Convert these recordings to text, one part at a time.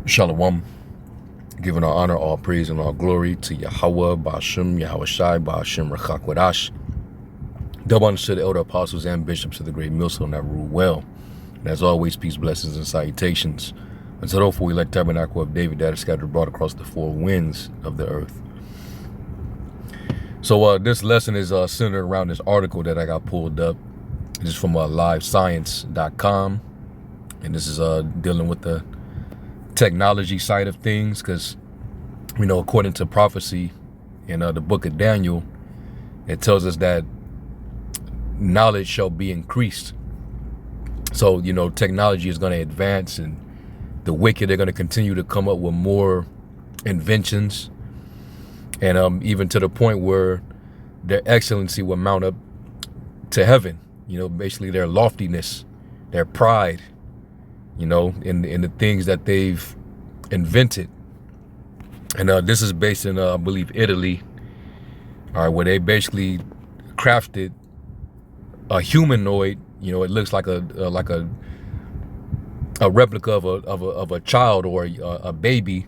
Shalom, giving all honor, all praise, and all glory to Yahweh, Ba'ashem, Yahweh Shai, Ba'ashem, Rechakwadash. Double honor to the elder apostles and bishops of the great millstone that rule well. And as always, peace, blessings, and salutations. And so therefore we elect tabernacle of David that is scattered abroad across the four winds of the earth. So this lesson is centered around this article that I got pulled up. This is from livescience.com. And this is dealing with the technology side of things, because we know according to prophecy in the book of Daniel, it tells us that knowledge shall be increased. So technology is going to advance, and the wicked are going to continue to come up with more inventions, and even to the point where their excellency will mount up to heaven, basically their loftiness, their pride, in the things that they've invented. And this is based in, I believe, Italy, all right, where they basically crafted a humanoid. It looks like a replica of a child or a baby,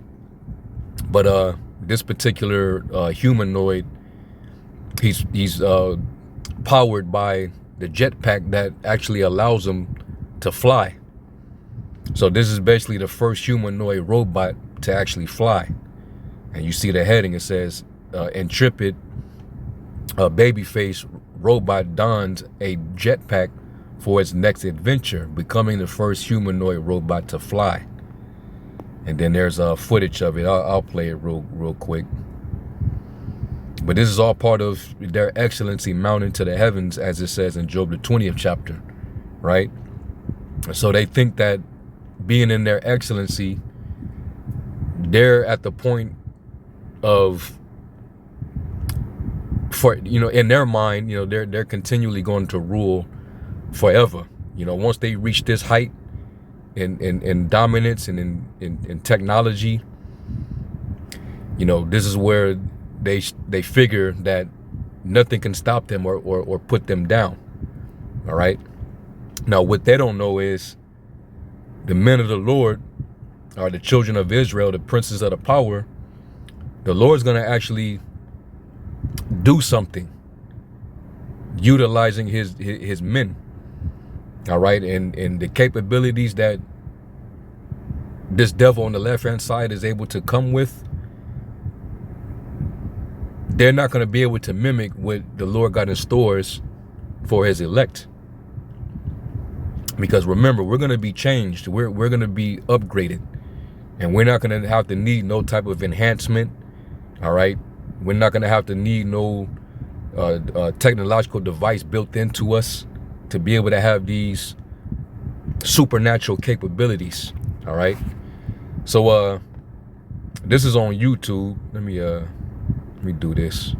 but this particular humanoid, he's powered by the jetpack that actually allows him to fly. So this is basically the first humanoid robot to actually fly. And you see the heading, it says, intrepid babyface robot dons a jetpack for its next adventure, becoming the first humanoid robot to fly. And then there's footage of it. I'll play it real quick. But this is all part of their excellency mounting to the heavens, as it says in Job the 20th chapter, right? So they think that being in their excellency, they're at the point of, in their mind, they're continually going to rule forever. Once they reach this height in dominance and in technology, this is where they figure that nothing can stop them or put them down. All right. Now, what they don't know is the men of the Lord are the children of Israel, the princes of the power. The Lord's going to actually do something utilizing his men. All right. And the capabilities that this devil on the left-hand side is able to come with, they're not going to be able to mimic what the Lord got in stores for his elect. Because remember, we're going to be changed. We're going to be upgraded. And we're not going to have to need no type of enhancement. All right. We're not going to have to need no technological device built into us to be able to have these supernatural capabilities. All right. So this is on YouTube. Let me do this.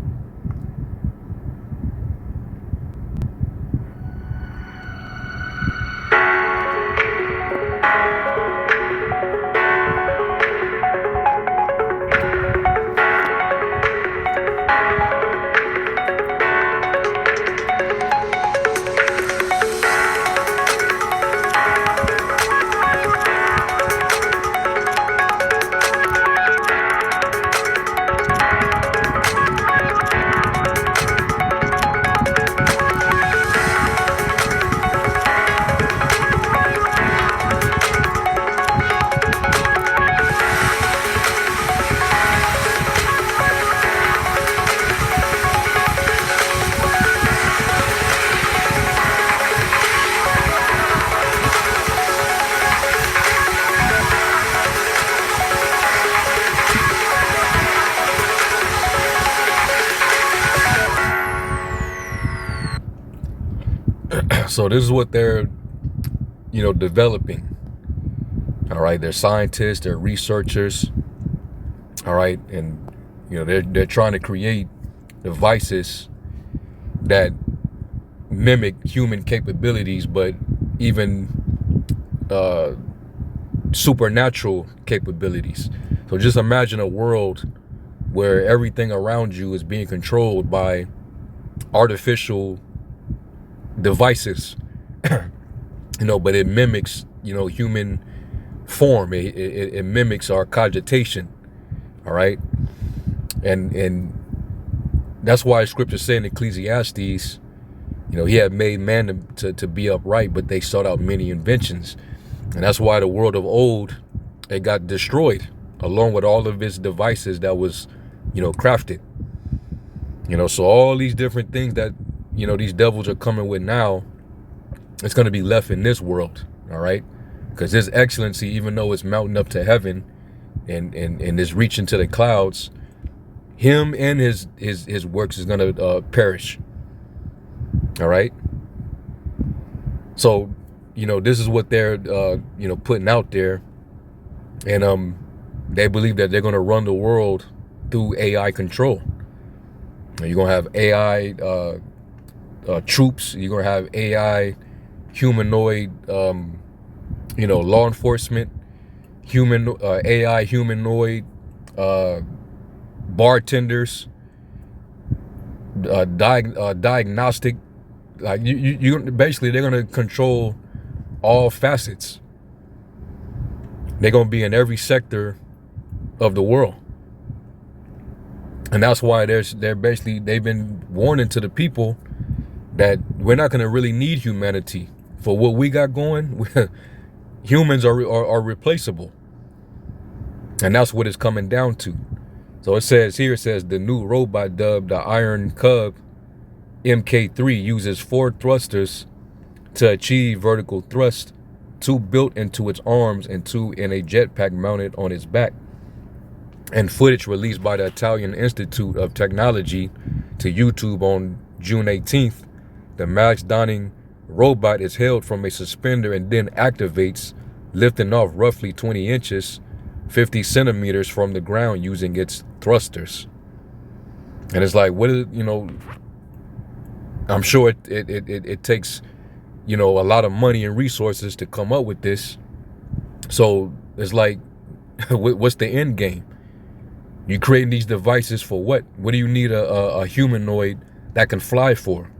So this is what they're, developing. All right. They're scientists, they're researchers. All right. And, they're trying to create devices that mimic human capabilities, but even supernatural capabilities. So just imagine a world where everything around you is being controlled by artificial devices, but it mimics, human form. It mimics our cogitation. All right. And that's why scripture said in Ecclesiastes, he had made man to be upright, but they sought out many inventions. And that's why the world of old, it got destroyed along with all of its devices that was, crafted. So all these different things that, these devils are coming with now, it's going to be left in this world. All right. Because this excellency, even though it's mounting up to heaven and is reaching to the clouds, him and his works is going to perish. All right. So, this is what they're, putting out there. And they believe that they're going to run the world through AI control. You're going to have AI troops. You're going to have AI humanoid, law enforcement, AI humanoid bartenders, diagnostic. Like you basically, they're going to control all facets. They're going to be in every sector of the world. And that's why they've been warning to the people that we're not going to really need humanity for what we got going. Humans are replaceable. And that's what it's coming down to. So it says the new robot dubbed the Iron Cub MK3 uses 4 thrusters to achieve vertical thrust, 2 built into its arms and 2 in a jetpack mounted on its back. And footage released by the Italian Institute of Technology to YouTube on June 18th, the mask-donning robot is held from a suspender and then activates, lifting off roughly 20 inches, 50 centimeters from the ground using its thrusters. And it's like, what is, I'm sure it takes, a lot of money and resources to come up with this. So it's like, what's the end game? You creating these devices for what? What do you need a humanoid that can fly for?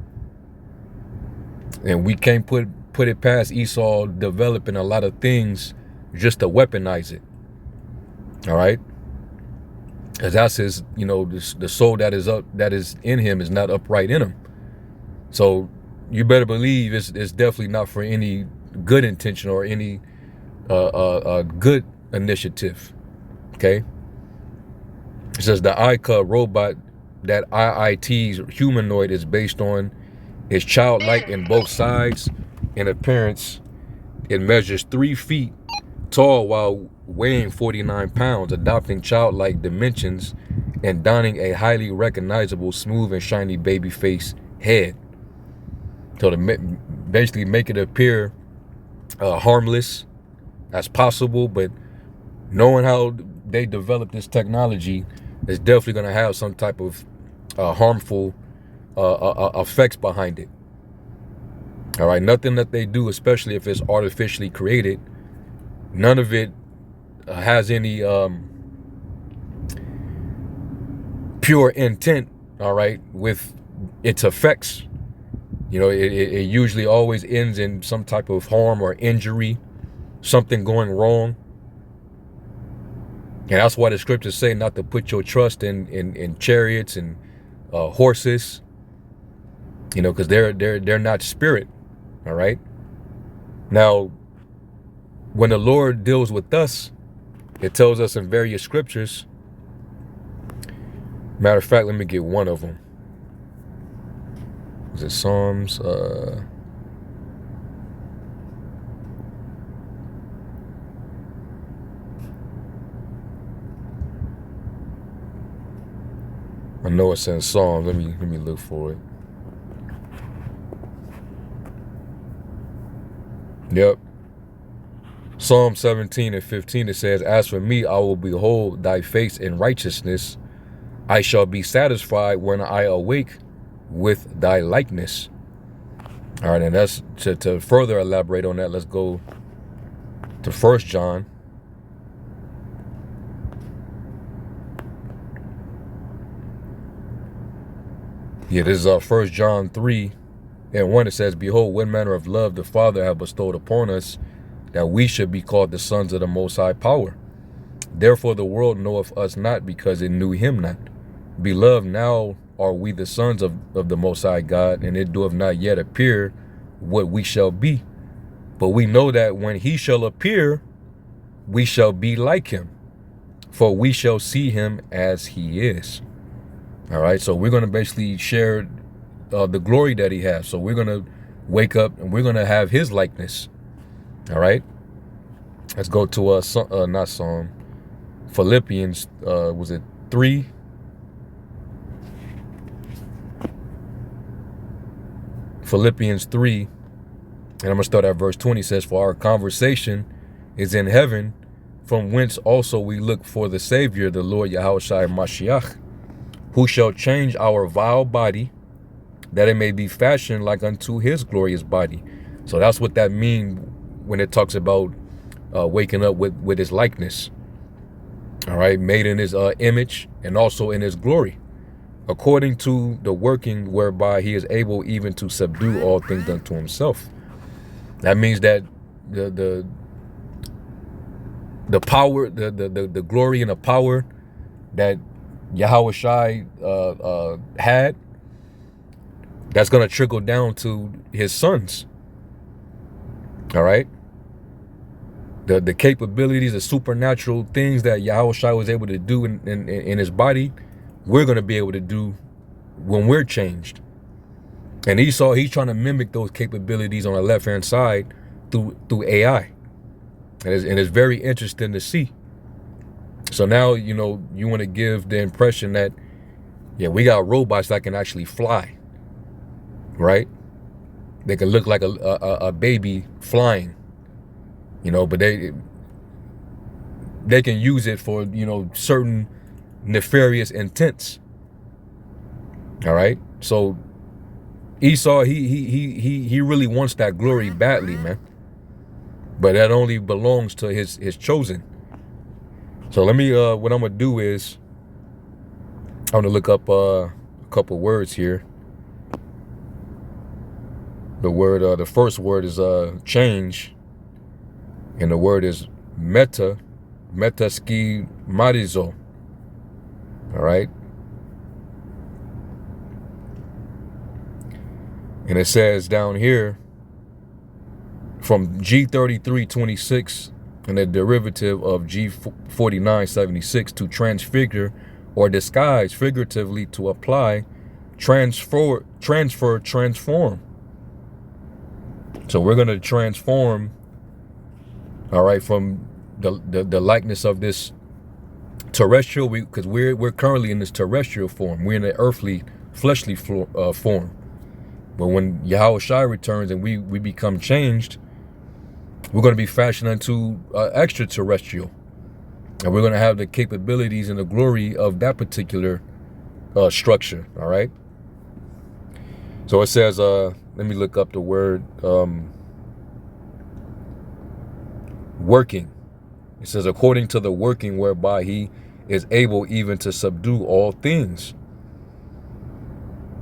And we can't put it past Esau developing a lot of things just to weaponize it. All right, because that's his, the soul that is in him is not upright in him. So you better believe it's definitely not for any good intention or any good initiative. Okay. It says the iCub robot that IIT's humanoid is based on is childlike in both sides. In appearance, it measures 3 feet tall while weighing 49 pounds, adopting childlike dimensions and donning a highly recognizable, smooth and shiny baby face head. So to basically make it appear harmless as possible, but knowing how they develop this technology, is definitely going to have some type of harmful effects behind it. All right, nothing that they do, especially if it's artificially created, none of it has any pure intent. All right, with its effects, it usually always ends in some type of harm or injury, something going wrong. And that's why the scriptures say not to put your trust in chariots and horses, because they're not spirit. All right. Now, when the Lord deals with us, it tells us in various scriptures. Matter of fact, let me get one of them. Is it Psalms? I know it's in Psalms. Let me look for it. Yep. Psalm 17 and 15, it says, "As for me, I will behold thy face in righteousness. I shall be satisfied when I awake with thy likeness." All right, and that's to further elaborate on that. Let's go to 1 John. Yeah, this is 1 John 3 and 1. It says, "Behold, what manner of love the Father hath bestowed upon us, that we should be called the sons of the Most High Power. Therefore the world knoweth us not, because it knew him not. Beloved, now are we the sons of the Most High God, and it doeth not yet appear what we shall be. But we know that when he shall appear, we shall be like him, for we shall see him as he is. All right, so we're going to basically share the glory that he has. So we're going to wake up and we're going to have his likeness. All right, let's go to not Psalm, Philippians, was it 3? Philippians 3, and I'm going to start at verse 20. It says, for our conversation is in heaven, from whence also we look for the Savior, the Lord Yahushua Mashiach, who shall change our vile body, that it may be fashioned like unto his glorious body. So that's what that means when it talks about waking up with his likeness. All right, made in his image and also in his glory, according to the working whereby he is able even to subdue all things unto himself. That means that the power, the glory and the power that Yahushua had, that's going to trickle down to his sons. All right, the capabilities, the supernatural things that Yahushua was able to do in his body, we're going to be able to do when we're changed. And he's trying to mimic those capabilities on the left hand side through AI. And it's very interesting to see. So now, you know, you want to give the impression that, yeah, we got robots that can actually fly, right? They can look like a baby flying, you know, but they can use it for, you know, certain nefarious intents. All right. So Esau, he really wants that glory badly, man. But that only belongs to his chosen. So let me, what I'm gonna do is, I'm gonna look up a couple words here. The first word is change, and the word is metaskimarizo. All right. And it says down here, from G3326 and the derivative of G4976, to transfigure or disguise, figuratively to apply, transform. So we're going to transform, all right, from the likeness of this terrestrial, because we're currently in this terrestrial form. We're in the earthly, fleshly form. But when Yahushua returns and we become changed, we're going to be fashioned unto extraterrestrial. And we're going to have the capabilities and the glory of that particular structure, all right? So it says, let me look up the word working. It says, according to the working whereby he is able even to subdue all things.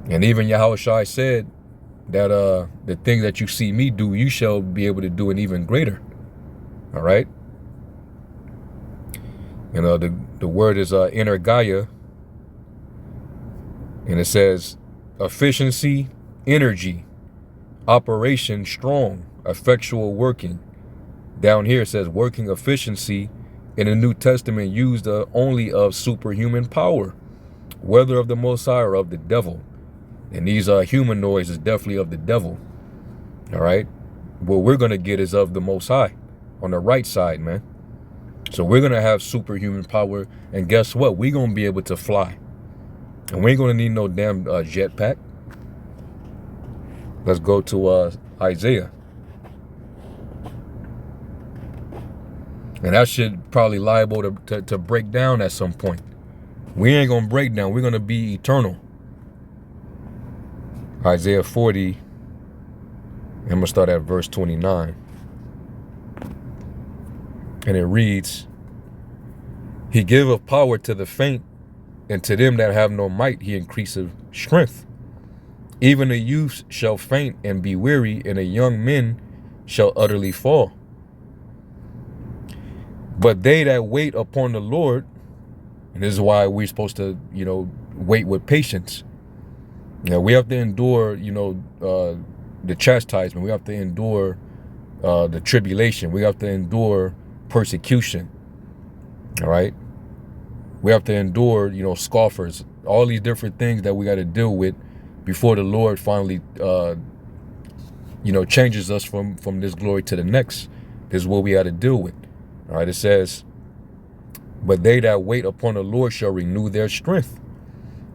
And even Yahushua said that the thing that you see me do, you shall be able to do it even greater. All right. And the word is energia. And it says efficiency, energy, operation, strong, effectual working. Down here it says working efficiency, in the New Testament used only of superhuman power, whether of the Most High or of the devil. And these humanoids is definitely of the devil. All right. What we're going to get is of the Most High on the right side, man. So we're going to have superhuman power. And guess what? We're going to be able to fly. And we ain't going to need no damn jetpack. Let's go to Isaiah. And that shit probably liable to break down at some point. We ain't going to break down. We're going to be eternal. Isaiah 40, I'm going to start at verse 29. And it reads, he giveth power to the faint, and to them that have no might he increaseth strength. Even the youth shall faint and be weary, and the young men shall utterly fall. But they that wait upon the Lord, and this is why we're supposed to, wait with patience. We have to endure, the chastisement. We have to endure the tribulation. We have to endure persecution. All right. We have to endure, scoffers, all these different things that we got to deal with before the Lord finally, changes us from this glory to the next. This is what we got to deal with. All right. It says, but they that wait upon the Lord shall renew their strength,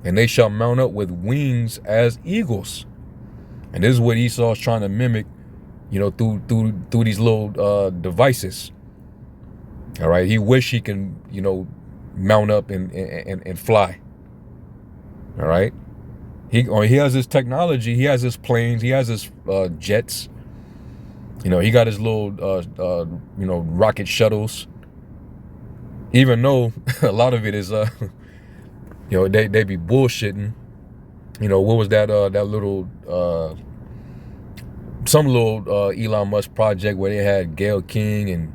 and they shall mount up with wings as eagles. And this is what Esau's trying to mimic, through these little devices. All right. He wish he can, mount up and fly. All right. He has his technology. He has his planes. He has his jets. He got his little, rocket shuttles. Even though a lot of it is, they be bullshitting. What was that? That little, some little Elon Musk project where they had Gayle King and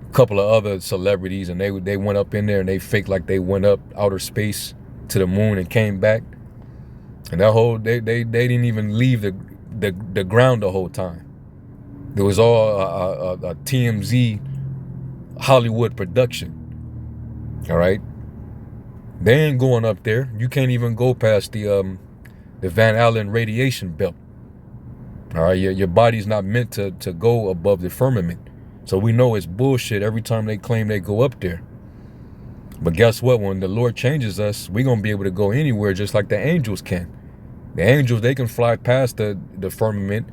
a couple of other celebrities, and they went up in there and they faked like they went up outer space to the moon and came back. And that whole they didn't even leave the ground the whole time. It was all a TMZ Hollywood production. All right, they ain't going up there. You can't even go past the Van Allen radiation belt. All right, your body's not meant to go above the firmament. So we know it's bullshit every time they claim they go up there. But guess what? When the Lord changes us, we're going to be able to go anywhere just like the angels can. The angels, they can fly past the firmament,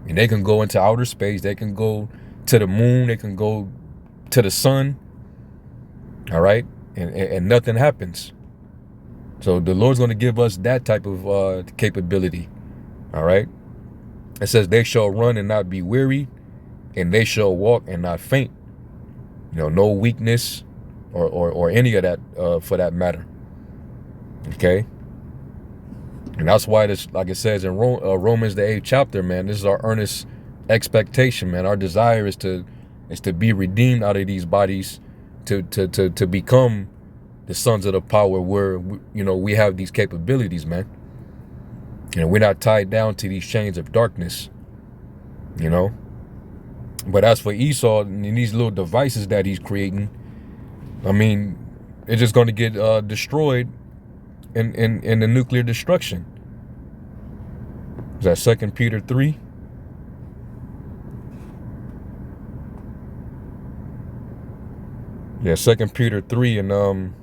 and they can go into outer space. They can go to the moon. They can go to the sun. All right? And nothing happens. So the Lord's going to give us that type of capability. All right? It says, they shall run and not be weary, and they shall walk and not faint. No weakness or any of that for that matter. Okay? And that's why this, like it says in Romans the 8th chapter, man, this is our earnest expectation, man. Our desire is to be redeemed out of these bodies, to become the sons of the power where, we have these capabilities, man. We're not tied down to these chains of darkness, But as for Esau and these little devices that he's creating, I mean, it's just going to get destroyed in the nuclear destruction. Is that 2 Peter 3? Yeah, 2 Peter 3 and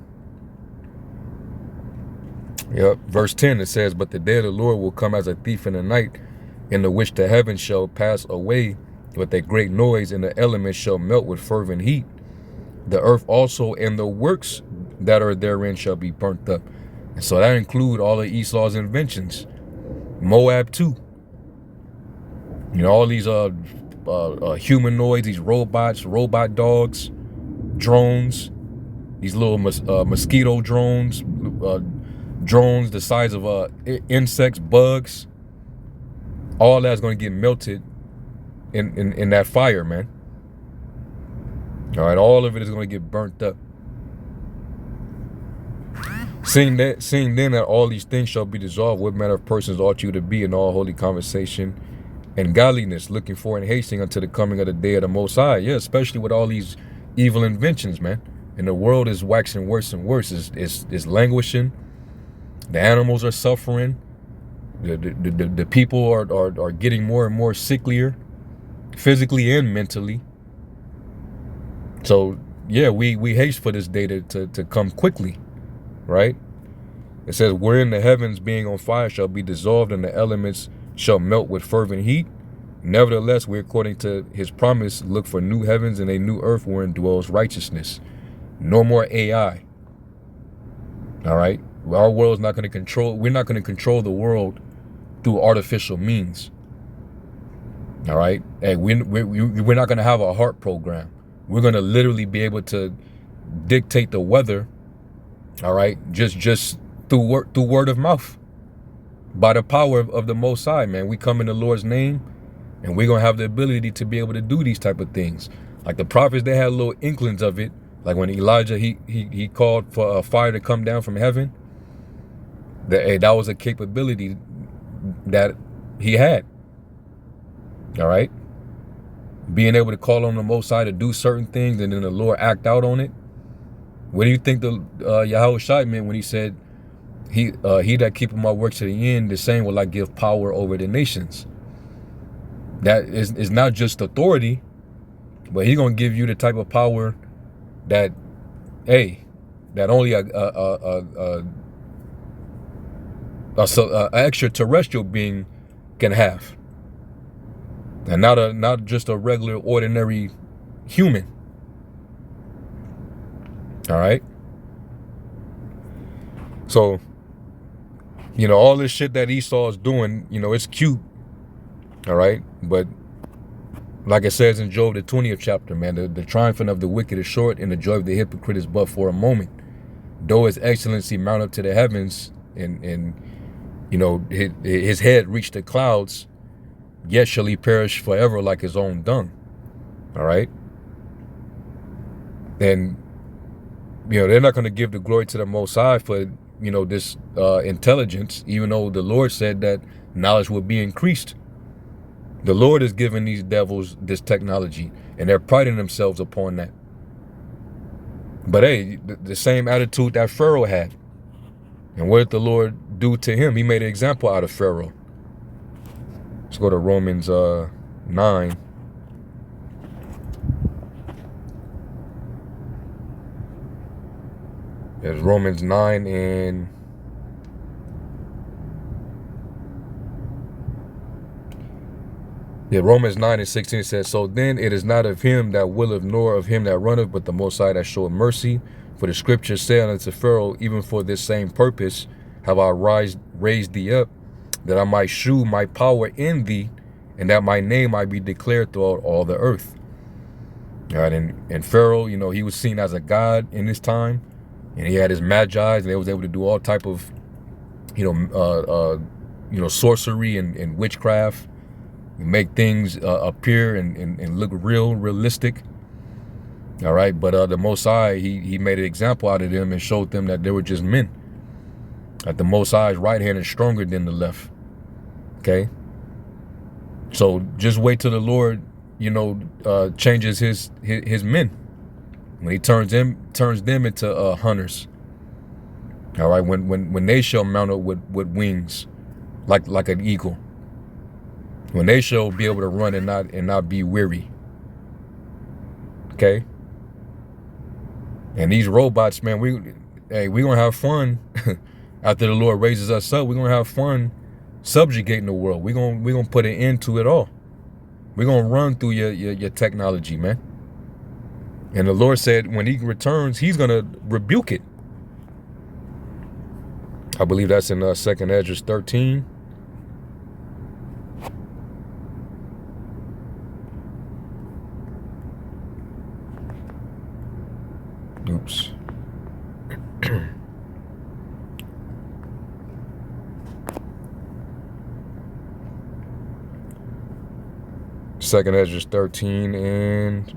verse 10, it says, but the day of the Lord will come as a thief in the night, in the which the heavens shall pass away with a great noise, and the elements shall melt with fervent heat. The earth also and the works that are therein shall be burnt up. And so that include all of Esau's inventions. Moab too. All these humanoids, these robots, robot dogs, drones, these little mosquito drones, drones the size of insects, bugs. All that's going to get melted in that fire, man. All right, all of it is going to get burnt up. Seeing then that all these things shall be dissolved, what manner of persons ought you to be in all holy conversation and godliness, looking for and hastening unto the coming of the day of the Most High? Yeah, especially with all these evil inventions, man. And the world is waxing worse and worse. It's languishing. The animals are suffering. The people are getting more and more sicklier, physically and mentally. So yeah, we haste for this day to come quickly, right? It says, wherein the heavens being on fire shall be dissolved, and the elements shall melt with fervent heat. Nevertheless, we, according to his promise, look for new heavens and a new earth wherein dwells righteousness. No more AI. All right. Our world's not going to control. We're not going to control the world through artificial means. All right. Hey, we're not going to have a heart program. We're going to literally be able to dictate the weather. All right. Just through word of mouth, by the power of the Most High, man. We come in the Lord's name, and we're going to have the ability to be able to do these type of things. Like the prophets, they had little inklings of it. Like when Elijah, he called for a fire to come down from heaven. That was a capability that he had. All right. Being able to call on the Most High to do certain things and then the Lord act out on it. What do you think the Yahweh Shai meant when he said, he that keepeth my works to the end, the same will I give power over the nations? That is not just authority, but he's going to give you the type of power that, hey, that only a extraterrestrial being can have. And not just a regular, ordinary human. All right. So, you know, all this shit that Esau is doing, you know, it's cute. All right. But like it says in Job, the 20th chapter, man, the triumphing of the wicked is short and the joy of the hypocrite is but for a moment. Though his excellency mount up to the heavens and you know, his head reach the clouds, yet shall he perish forever like his own dung. All right. And, you know, they're not going to give the glory to the Most High for, you know, this intelligence, even though the Lord said that knowledge will be increased. The Lord is giving these devils this technology, and they're priding themselves upon that. But hey, the same attitude that Pharaoh had. And what did the Lord do to him? He made an example out of Pharaoh. Let's go to Romans 9. There's Romans 9 and Romans 9 and 16 says, so then it is not of him that willeth, nor of him that runneth, but the Most High that showeth mercy. For the scripture said unto Pharaoh, even for this same purpose have I raised thee up, that I might shew my power in thee, and that my name might be declared throughout all the earth. All right, and Pharaoh, you know, he was seen as a god in this time, and he had his magi, and they was able to do all type of, you know, sorcery and witchcraft, make things appear and look realistic. All right, but the Most High, he made an example out of them and showed them that they were just men. That the Most High's right hand is stronger than the left. Okay. So just wait till the Lord, you know, changes his men. When he turns them into hunters. All right, when they shall mount up with wings, like an eagle. When they shall be able to run and not be weary. Okay. And these robots, man, we gonna have fun after the Lord raises us up. We're gonna have fun subjugating the world. We're gonna put an end to it all. We're gonna run through your technology, man. And the Lord said when he returns, he's gonna rebuke it. I believe that's in 2nd Ezra 13. Oops. Second Ezra 13 and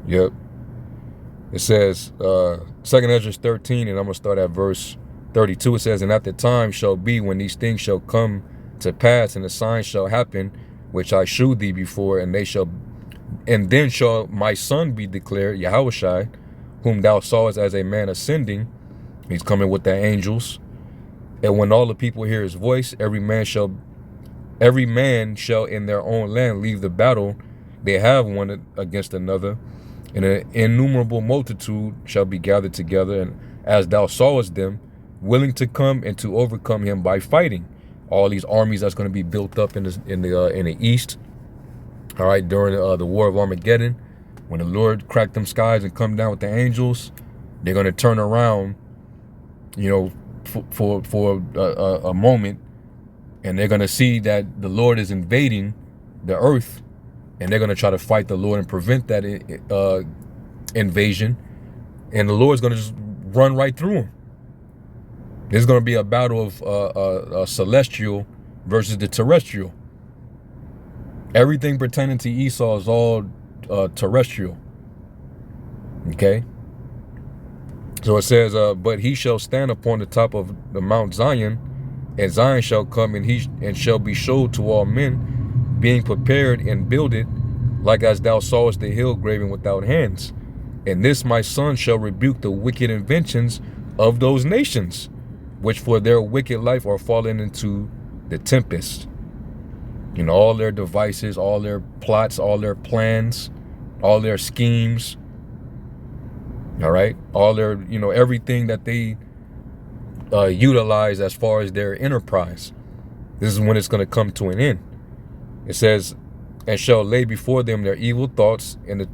yep. It says 2nd Ezra 13, and I'm gonna start at verse 32. It says, and at the time shall be when these things shall come to pass, and the signs shall happen, which I shewed thee before, and then shall my son be declared, Yahushai, whom thou sawest as a man ascending. He's coming with the angels. And when all the people hear his voice, every man shall in their own land leave the battle they have one against another, and an innumerable multitude shall be gathered together, and as thou sawest them, willing to come and to overcome him by fighting. All these armies that's going to be built up in the east. All right, during the war of Armageddon, when the Lord cracked them skies and come down with the angels, they're going to turn around, you know, for a moment, and they're going to see that the Lord is invading the earth, and they're going to try to fight the Lord and prevent that invasion, and the Lord's going to just run right through them. There's going to be a battle of celestial versus the terrestrial. Everything pertaining to Esau is all terrestrial. Okay? So it says, but he shall stand upon the top of the Mount Zion, and Zion shall come, and shall be showed to all men, being prepared and builded, like as thou sawest the hill graven without hands. And this my son shall rebuke the wicked inventions of those nations, which for their wicked life are fallen into the tempest. You know, all their devices, all their plots, all their plans, all their schemes. All right, all their, you know, everything that they utilize as far as their enterprise. This is when it's going to come to an end. It says, and shall lay before them their evil thoughts and the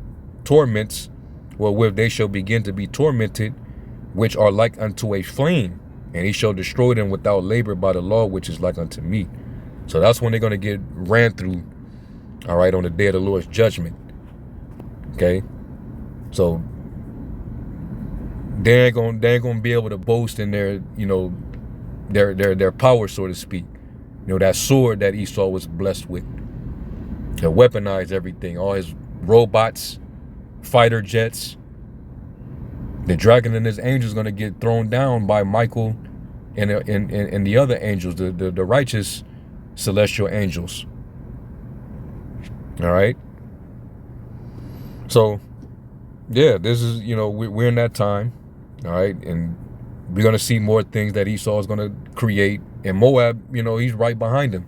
torments wherewith they shall begin to be tormented, which are like unto a flame, and he shall destroy them without labor by the law, which is like unto meat. So that's when they're going to get ran through, all right, on the day of the Lord's judgment. Okay, so they ain't gonna be able to boast in their, you know, their power, so to speak. You know, that sword that Esau was blessed with. They'll weaponize everything, all his robots, fighter jets. The dragon and his angels gonna get thrown down by Michael and the other angels, the righteous celestial angels. All right. So, yeah, this is, you know, we're in that time. All right, and we're going to see more things that Esau is going to create. And Moab, you know, he's right behind him.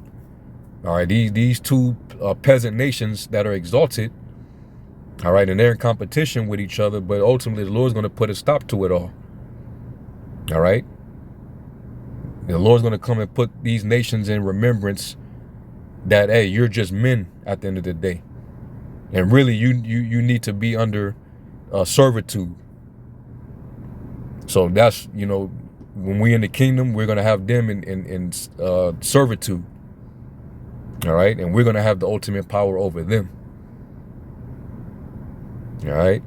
All right, these two peasant nations that are exalted, all right, and they're in competition with each other, but ultimately the Lord's going to put a stop to it all. All right? The Lord's going to come and put these nations in remembrance that, hey, you're just men at the end of the day. And really, you need to be under servitude. So that's, you know, when we in the kingdom, we're going to have them in servitude. All right. And we're going to have the ultimate power over them. All right.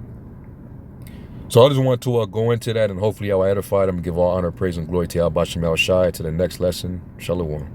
So I just want to go into that, and hopefully I'll edify them, give all honor, praise, and glory to Yahweh Shem El Shai. To the next lesson. Shalom.